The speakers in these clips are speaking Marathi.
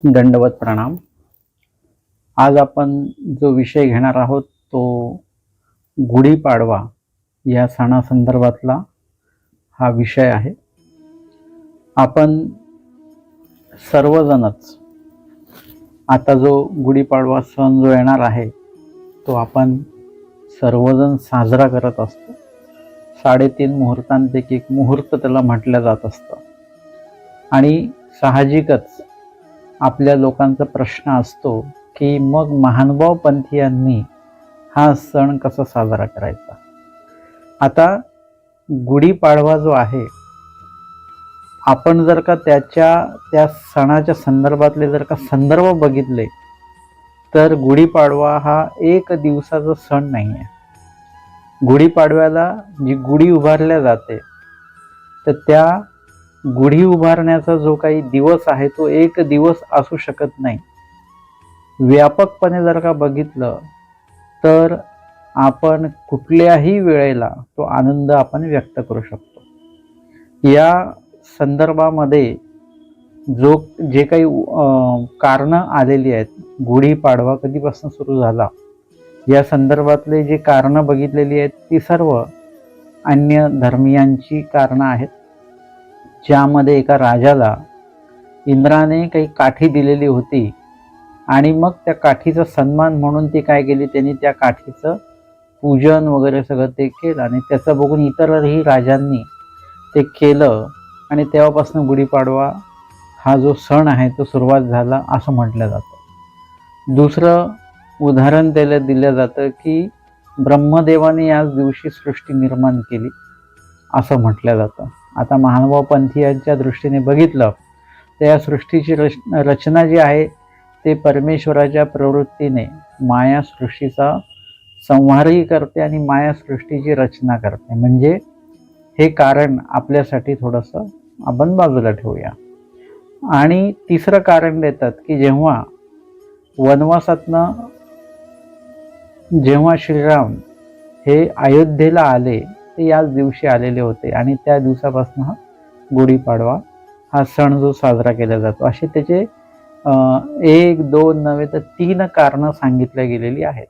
दंडवत प्रणाम. आज आपण जो विषय घेणार आहोत तो गुढीपाडवा या सणासंदर्भातला हा विषय आहे. आपण सर्वजणच आता जो गुढीपाडवा सण जो येणार आहे तो आपण सर्वजण साजरा करत असतो. 3.5 मुहूर्तांपैकी एक मुहूर्त त्याला म्हटलं जात असतं आणि साहजिकच आपल्या लोकांचा प्रश्न असतो की मग महानुभाव पंथीयांनी हा सण कसा साजरा करायचा. आता गुढीपाडवा जो आहे आपण जर का त्या सणाच्या संदर्भातले जर का संदर्भ बघितले तर गुढीपाडवा हा एक दिवसाचा सण नाही आहे. गुढीपाडव्याला जी गुढी उभारल्या जाते तर त्या गुढी उभारण्याचा जो काही दिवस आहे तो एक दिवस असू शकत नाही. व्यापकपणे जर का बघितलं तर आपण कुठल्याही वेळेला तो आनंद आपण व्यक्त करू शकतो. या संदर्भामध्ये जे काही कारणं आलेली आहेत, गुढीपाडवा कधीपासून सुरू झाला या संदर्भातले जे कारणं बघितलेली आहेत ती सर्व अन्य धर्मीयांची कारणं आहेत, ज्यामध्ये एका राजाला इंद्राने काही काठी दिलेली होती आणि मग त्या काठीचा सन्मान म्हणून ती काय केली, त्यांनी त्या काठीचं पूजन वगैरे सगळं ते केलं आणि त्याचं बघून इतरही राजांनी ते केलं आणि तेव्हापासून गुढीपाडवा हा जो सण आहे तो सुरुवात झाला असं म्हटलं जातं. दुसरं उदाहरण त्याला दिलं जातं की ब्रह्मदेवाने याच दिवशी सृष्टी निर्माण केली असं म्हटलं जातं. आता महानुभाव पंथीयांच्या दृष्टीने बघितलं तर या सृष्टीची रचना जी आहे ते परमेश्वराच्या प्रवृत्तीने माया सृष्टीचा संहारही करते आणि माया सृष्टीची रचना करते. म्हणजे हे कारण आपल्यासाठी थोडंसं आपण बाजूला ठेवूया. आणि तिसरं कारण देतात की जेव्हा वनवासातनं जेव्हा श्रीराम हे अयोध्येला आले ते याच दिवशी आलेले होते आणि त्या दिवसापासून हा गुढीपाडवा हा सण जो साजरा केला जातो. असे त्याचे 1, 2 नव्हे तर 3 कारणं सांगितल्या गेलेली आहेत.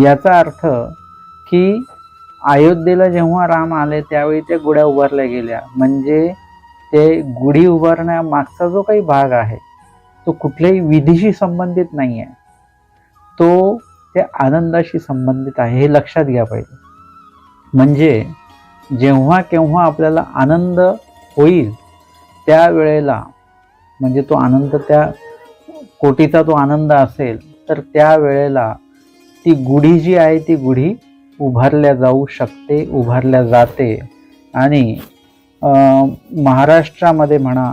याचा अर्थ की अयोध्येला जेव्हा राम आले त्यावेळी त्या गुढ्या उभारल्या गेल्या, म्हणजे ते गुढी उभारण्यामागचा जो काही भाग आहे तो कुठल्याही विधीशी संबंधित नाही आहे, तो त्या आनंदाशी संबंधित आहे. हे लक्षात घ्या पाहिजे. म्हणजे जेव्हा केव्हा आपल्याला आनंद होईल त्यावेळेला, म्हणजे तो आनंद त्या कोटीचा तो आनंद असेल तर त्यावेळेला ती गुढी जी आहे ती गुढी उभारल्या जाऊ शकते, उभारल्या जाते. आणि महाराष्ट्रामध्ये म्हणा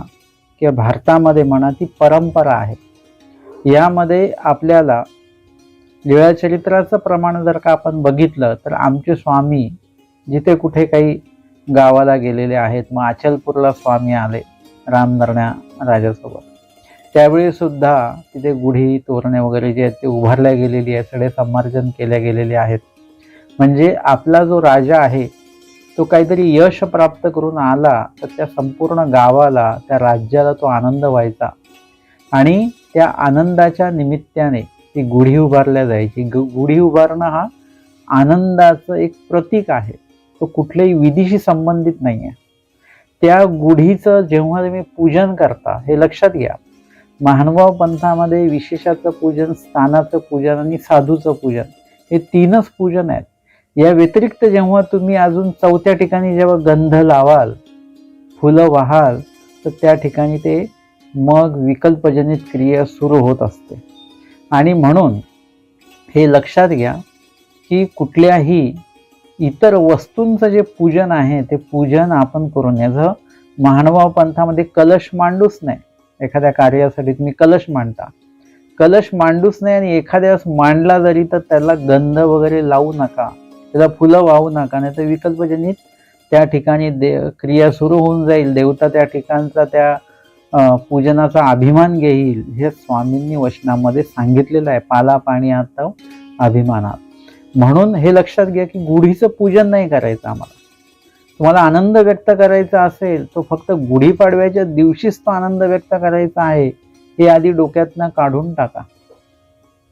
किंवा भारतामध्ये म्हणा ती परंपरा आहे. यामध्ये आपल्याला लीळाचरित्राचं प्रमाण जर का आपण बघितलं तर आमचे स्वामी जिथे कुठे काही गावाला गेलेले आहेत, मग अचलपूरला स्वामी आले रामधरण्या राजासोबत, त्यावेळी सुद्धा तिथे गुढी तोरणे वगैरे जे आहेत ते उभारल्या गेलेली आहे, सगळे संमार्जन केल्या गेलेले आहेत. म्हणजे आपला जो राजा आहे तो काहीतरी यश प्राप्त करून आला तर त्या संपूर्ण गावाला, त्या राज्याला तो आनंद व्हायचा आणि त्या आनंदाच्या निमित्ताने ती गुढी उभारल्या जायची. गुढी उभारणं हा आनंदाचं एक प्रतीक आहे, तो कुठल्याही विधीशी संबंधित नाही आहे. त्या गुढीचं जेव्हा तुम्ही पूजन करता, हे लक्षात घ्या, महानुभाव पंथामध्ये विशेषाचं पूजन, स्थानाचं पूजन आणि साधूचं पूजन हे 3च पूजन आहेत. या व्यतिरिक्त जेव्हा तुम्ही अजून 4थ्या ठिकाणी जेव्हा गंध लावाल, फुलं वाहाल, तर त्या ठिकाणी ते मग विकल्पजनित क्रिया सुरू होत असते. आणि म्हणून हे लक्षात घ्या की कुठल्याही इतर वस्तूंचं जे पूजन आहे ते पूजन आपण करून, याचं महानुभाव पंथामध्ये कलश मांडूच नाही. एखाद्या कार्यासाठी तुम्ही कलश मांडता, कलश मांडूच नाही आणि एखाद्या मांडला जरी तर त्याला गंध वगैरे लावू नका, त्याला फुलं वाहू नका, नाही तर विकल्पजनित त्या ठिकाणी क्रिया सुरू होऊन जाईल. देवता त्या ठिकाणचा त्या पूजनाचा अभिमान घेईल. हे स्वामींनी वचनामध्ये सांगितलेलं आहे, पाला पाणी आता अभिमानात. म्हणून हे लक्षात घ्या की गुढीचं पूजन नाही करायचं आम्हाला. तुम्हाला आनंद व्यक्त करायचा असेल तो फक्त गुढीपाडव्याच्या दिवशीच तो आनंद व्यक्त करायचा आहे, हे आधी डोक्यातनं काढून टाका.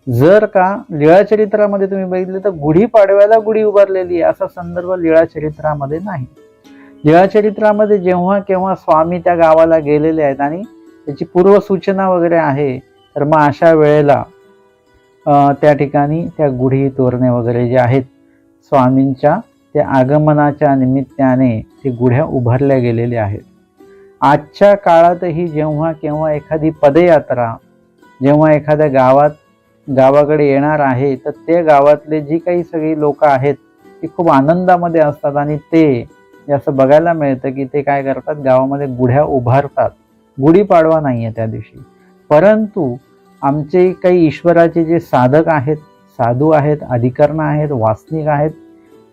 जर लीळाचरित्रामध्ये तुम्ही बघितले तर गुढीपाडव्याला गुढी उभारलेली असा संदर्भ लीळाचरित्रामध्ये नाही. लीळाचरित्रामध्ये जेव्हा केव्हा स्वामी त्या गावाला गेलेले आहेत आणि त्याची पूर्वसूचना वगैरे आहे, तर मग अशा वेळेला त्या ठिकाणी त्या गुढी तोरणे वगैरे जे आहेत स्वामींच्या त्या आगमनाच्या निमित्ताने ते गुढ्या उभारल्या गेलेल्या आहेत. आजच्या काळातही जेव्हा केव्हा एखादी पदयात्रा जेव्हा एखाद्या गावाकडे येणार आहे, तर त्या गावातले जी काही सगळी लोक आहेत ती खूप आनंदामध्ये असतात आणि ते असं बघायला मिळतं की ते काय करतात, गावामध्ये गुढ्या उभारतात. गुढीपाडवा नाही आहे त्या दिवशी, परंतु आमचे काही ईश्वराचे जे साधक आहेत, साधू आहेत, अधिकरण आहेत, वासनिक आहेत,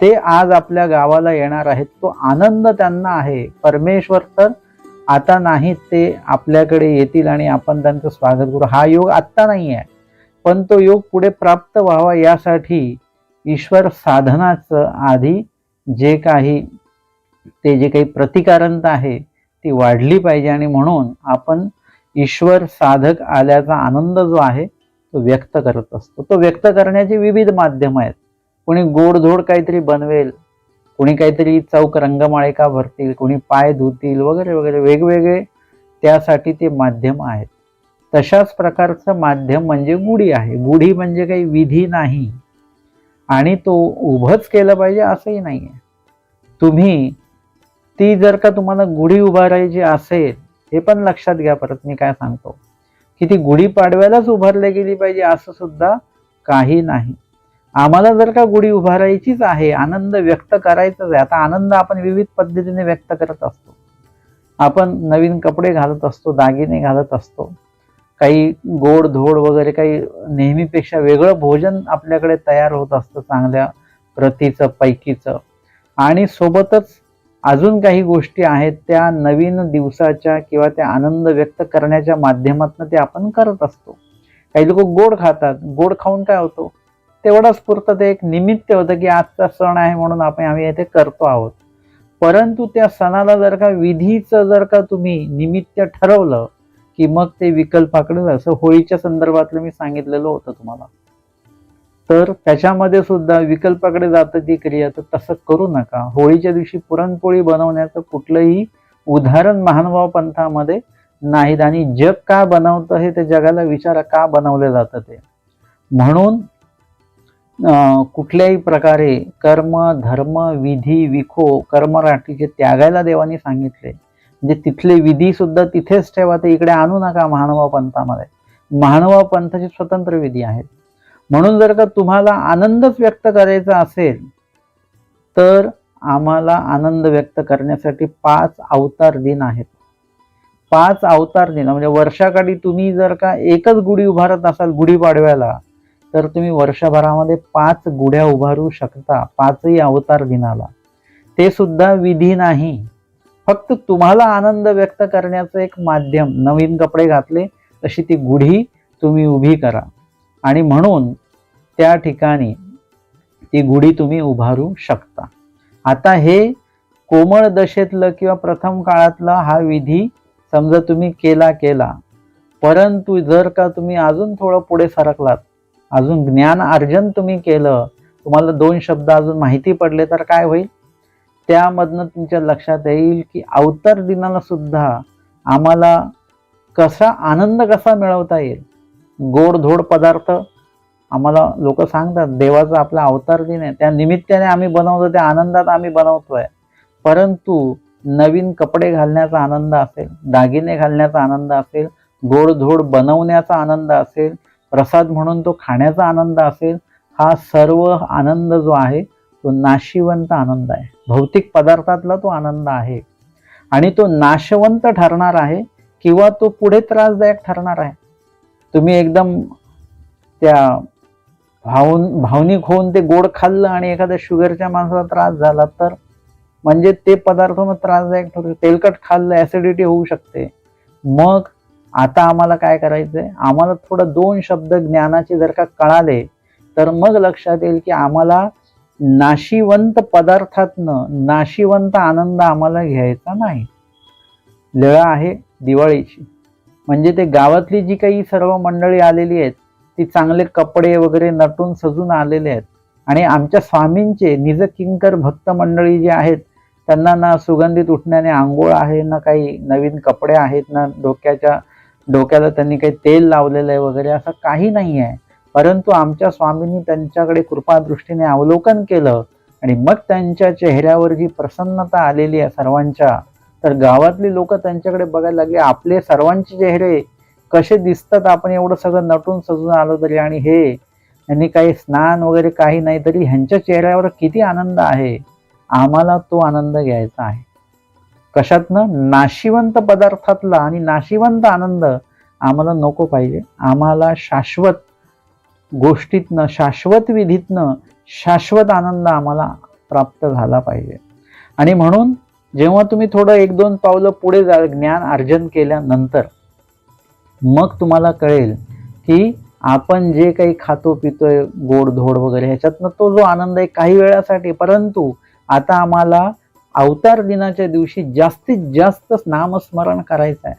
ते आज आपल्या गावाला येणार आहेत. तो आनंद त्यांना आहे. परमेश्वर तर आता नाहीत, ते आपल्याकडे येतील आणि आपण त्यांचं स्वागत करू. हा योग आत्ता नाही आहे, पण तो योग पुढे प्राप्त व्हावा यासाठी ईश्वर साधनाचं आधी जे काही प्रतिकारणता आहे ती वाढली पाहिजे आणि म्हणून आपण ईश्वर साधक आल्याचा आनंद जो आहे तो व्यक्त करत असतो. तो व्यक्त करण्याचे विविध माध्यम आहेत. कोणी गोडधोड काहीतरी बनवेल, कोणी काहीतरी चौक रंगमाळिका भरतील, कोणी पाय धुतील वगैरे वगैरे वेगवेगळे त्यासाठी ते माध्यम आहेत. तशाच प्रकारचं माध्यम म्हणजे गुढी आहे. गुढी म्हणजे काही विधी नाही आणि तो उभंच केलं पाहिजे असंही नाही आहे. तुम्ही ती जर का तुम्हाला गुढी उभारायची असेल, हे पण लक्षात घ्या, परत मी काय सांगतो की ती गुढी पाडव्यालाच उभारली गेली पाहिजे असं सुद्धा काही नाही. आम्हाला जर का गुढी उभारायचीच आहे, आनंद व्यक्त करायचाच आहे. आता आनंद आपण विविध पद्धतीने व्यक्त करत असतो. आपण नवीन कपडे घालत असतो, दागिने घालत असतो, काही गोड धोड वगैरे काही नेहमीपेक्षा वेगळं भोजन आपल्याकडे तयार होत असतं, चांगल्या प्रतीचं पैकीचं, आणि सोबतच अजून काही गोष्टी आहेत त्या नवीन दिवसाच्या किंवा त्या आनंद व्यक्त करण्याच्या माध्यमातून ते आपण करत असतो. काही लोक गोड खातात. गोड खाऊन काय होतो, तेवढाच पुरतं ते एक निमित्त होतं की आजचा सण आहे म्हणून आम्ही इथे करतो आहोत. परंतु त्या सणाला जर का विधीचं जर का तुम्ही निमित्त ठरवलं की मग ते विकल्पाकडे, असं होळीच्या संदर्भातलं मी सांगितलेलं होतं तुम्हाला, तर त्याच्यामध्ये सुद्धा विकल्पाकडे जातं ती क्रिया. तर तसं करू नका. होळीच्या दिवशी पुरणपोळी बनवण्याचं कुठलंही उदाहरण महानुभाव पंथामध्ये नाहीत आणि जग का बनवतं हे ते जगाला विचारा, का बनवलं जातं ते. म्हणून कुठल्याही प्रकारे कर्म धर्म विधी विखो कर्मराटीचे त्यागायला देवानी सांगितले. म्हणजे तिथले विधी सुद्धा तिथेच ठेवा, ते इकडे आणू नका महानुभाव पंथामध्ये. महानुभाव पंथाचे स्वतंत्र विधी आहेत. म्हणून जर का तुम्हाला आनंदच व्यक्त करायचा असेल तर आम्हाला आनंद व्यक्त करण्यासाठी 5 अवतार दिन आहेत. 5 अवतार दिन म्हणजे वर्षाकाठी तुम्ही जर का एकच गुढी उभारत असाल गुढीपाडव्याला, तर तुम्ही वर्षभरामध्ये 5 गुढ्या उभारू शकता, 5ही अवतार दिनाला. ते सुद्धा विधी नाही, फक्त तुम्हाला आनंद व्यक्त करण्याचं एक माध्यम. नवीन कपडे घातले तशी ती गुढी तुम्ही उभी करा आणि म्हणून त्या ठिकाणी ती गुढी तुम्ही उभारू शकता. आता हे कोमळ दशेतलं किंवा प्रथम काळातला हा विधी समजा तुम्ही केला, परंतु जर का तुम्ही अजून थोडं पुढे सरकलात, अजून ज्ञान अर्जन तुम्ही केलं, तुम्हाला 2 शब्द अजून माहिती पडले, तर काय होईल, त्यामधनं तुमच्या लक्षात येईल की अवतार दिनाला सुद्धा आम्हाला आनंद कसा मिळवता येईल. गोडधोड पदार्थ आम्हाला लोक सांगतात, देवाचा आपला अवतार दिन आहे, त्या निमित्ताने आम्ही बनवतो, त्या आनंदात आम्ही बनवतोय. परंतु नवीन कपडे घालण्याचा आनंद असेल, दागिने घालण्याचा आनंद असेल, गोडधोड बनवण्याचा आनंद असेल, प्रसाद म्हणून तो खाण्याचा आनंद असेल, हा सर्व आनंद जो आहे तो नाशिवंत आनंद आहे. भौतिक पदार्थातला तो आनंद आहे आणि तो नाशवंत ठरणार आहे किंवा तो पुढे त्रासदायक ठरणार आहे. तुम्ही एकदम त्या भावनिक होऊन ते गोड खाल्लं आणि एखाद्या शुगरच्या माणसाला त्रास झाला तर म्हणजे ते पदार्थ मग त्रासदायक ठरू. तेलकट खाल्लं ऍसिडिटी होऊ शकते. मग आता आम्हाला काय करायचंय, आम्हाला थोडं 2 शब्द ज्ञानाचे जर का कळाले तर मग लक्षात येईल की आम्हाला नाशिवंत पदार्थातनं नाशिवंत आनंद आम्हाला घ्यायचा नाही. लीळा आहे दिवाळीची. म्हणजे ते गावातली जी काही सर्व मंडळी आलेली आहेत ती चांगले कपडे वगैरे नटून सजून आलेले आहेत. आणि आमच्या स्वामींचे निज किंकर भक्त मंडळी जे आहेत त्यांना ना सुगंधित उठण्याने आंघोळ आहे, ना काही नवीन कपडे आहेत, ना डोक्याला त्यांनी काही तेल लावलेलं आहे वगैरे, असं काही नाही आहे. परंतु आमच्या स्वामींनी त्यांच्याकडे कृपादृष्टीने अवलोकन केलं आणि मग त्यांच्या चेहऱ्यावर जी प्रसन्नता आलेली आहे सर्वांच्या, तर गावातली लोक त्यांच्याकडे बघायला लागले. आपले सर्वांचे चेहरे कसे दिसतात आपण एवढं सगळं नटून सजून आलो तरी, आणि हे यांनी काही स्नान वगैरे काही नाही तरी ह्यांच्या चेहऱ्यावर किती आनंद आहे. आम्हाला तो आनंद घ्यायचा आहे. कशातनं? नाशिवंत पदार्थातला आणि नाशिवंत आनंद आम्हाला नको पाहिजे. आम्हाला शाश्वत गोष्टीतनं, शाश्वत विधीतनं शाश्वत आनंद आम्हाला प्राप्त झाला पाहिजे. आणि म्हणून जेव्हा तुम्ही थोडं 1-2 पावलं पुढे जाल ज्ञान अर्जन केल्यानंतर, मग तुम्हाला कळेल की आपण जे काही खातो पितोय गोडधोड वगैरे ह्याच्यातनं तो जो आनंद आहे काही वेळासाठी, परंतु आता आम्हाला अवतार दिनाच्या दिवशी जास्तीत जास्त नामस्मरण करायचं आहे,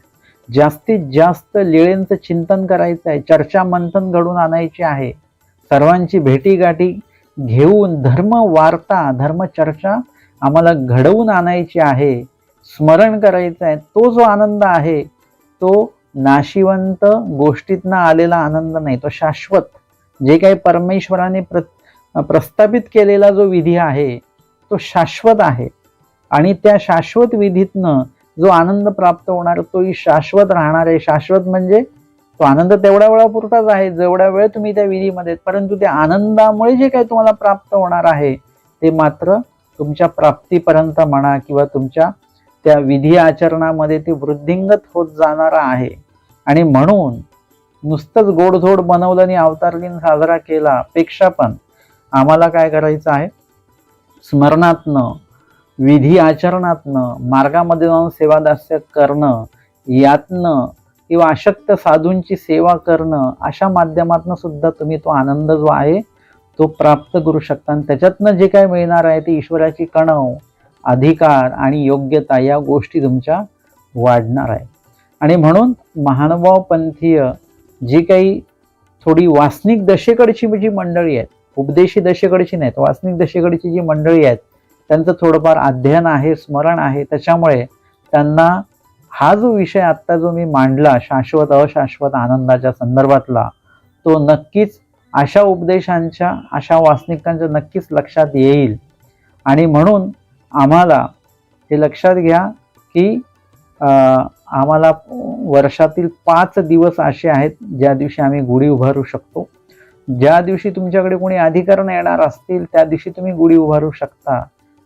जास्तीत जास्त लीळेंचं चिंतन करायचं आहे, चर्चा मंथन घडून आणायची आहे, सर्वांची भेटीगाठी घेऊन धर्म वार्ता धर्मचर्चा आम्हाला घडवून आणायची आहे, स्मरण करायचं आहे. तो जो आनंद आहे तो नाशिवंत गोष्टीतनं आलेला आनंद नाही, तो शाश्वत जे काही परमेश्वराने प्रस्थापित केलेला जो विधी आहे तो शाश्वत आहे. आणि त्या शाश्वत विधीतनं जो आनंद प्राप्त होणार तोही शाश्वत राहणार आहे. शाश्वत म्हणजे तो आनंद तेवढ्या वेळापुरताच आहे जेवढ्या वेळ तुम्ही त्या विधीमध्ये, परंतु त्या आनंदामुळे जे काही तुम्हाला प्राप्त होणार आहे ते मात्र तुमच्या प्राप्तीपर्यंत म्हणा किंवा तुमच्या त्या विधी आचरणामध्ये ते वृद्धिंगत होत जाणारा आहे. आणि म्हणून नुसतंच गोडधोड बनवलं आणि अवतार दिन साजरा केला पेक्षा पण आम्हाला काय करायचं आहे? स्मरणातनं, विधी आचरणातनं, मार्गामध्ये जाऊन सेवादास्य करणं, यातनं किंवा अशक्त साधूंची सेवा करणं, अशा माध्यमातून सुद्धा तुम्ही तो आनंद जो आहे तो प्राप्त करू शकता. आणि त्याच्यातनं जे काय मिळणार आहे ते ईश्वराची कणव, अधिकार आणि योग्यता या गोष्टी तुमच्या वाढणार आहे. आणि म्हणून महानुभाव पंथीय जी काही थोडी वासनिक दशेकडची जी मंडळी आहेत, उपदेशी दशेकडची नाहीत, वासनिक दशेकडची जी मंडळी आहेत त्यांचं थोडंफार अध्ययन आहे, स्मरण आहे, त्याच्यामुळे त्यांना हा जो विषय आत्ता जो मी मांडला शाश्वत अशाश्वत आनंदाच्या संदर्भातला, तो नक्कीच अशा उपदेशांच्या, अशा वासनिकांच्या नक्कीच लक्षात येईल. आणि म्हणून आम्हाला हे लक्षात घ्या की आम्हाला वर्षातील 5 दिवस असे आहेत ज्या दिवशी आम्ही गुढी उभारू शकतो. ज्या दिवशी तुमच्याकडे कोणी अधिकरण येणार असतील त्या दिवशी तुम्ही गुढी उभारू शकता.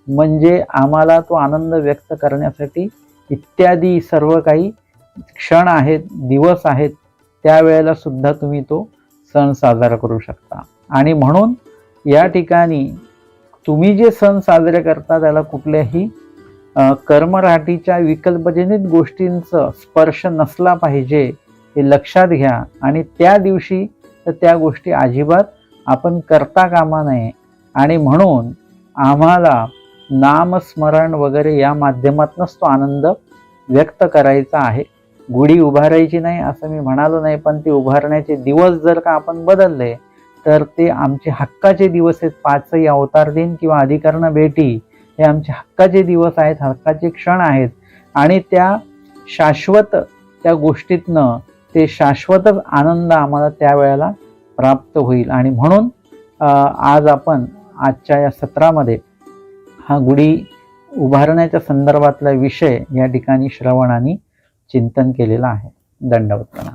म्हणजे आम्हाला तो आनंद व्यक्त करण्यासाठी इत्यादी सर्व काही क्षण आहेत, दिवस आहेत, त्यावेळेला सुद्धा तुम्ही तो सण साजरा करू शकता. आणि म्हणून या ठिकाणी तुम्ही जे सण साजरे करता त्याला कुठल्याही कर्मराटीच्या विकल्पजनित गोष्टींचा स्पर्श नसला पाहिजे हे लक्षात घ्या. आणि त्या दिवशी तर त्या गोष्टी अजिबात आपण करता कामा नये. आणि म्हणून आम्हाला नामस्मरण वगैरे या माध्यमातूनच तो आनंद व्यक्त करायचा आहे. गुढी उभारायची नाही असं मी म्हणालो नाही, पण ते उभारण्याचे दिवस जर का आपण बदलले तर ते आमचे हक्काचे दिवस आहेत. 5ही अवतार दिन किंवा अधिकरण भेटी हे आमचे हक्काचे दिवस आहेत, हक्काचे क्षण आहेत. आणि त्या शाश्वत त्या गोष्टीतनं ते शाश्वतच आनंद आम्हाला त्यावेळेला प्राप्त होईल. आणि म्हणून आज आपण आजच्या या सत्रामध्ये हा गुढी उभारण्याच्या संदर्भातला विषय या ठिकाणी श्रवण आणि चिंतन केलेला आहे. दंडवत प्रणाम.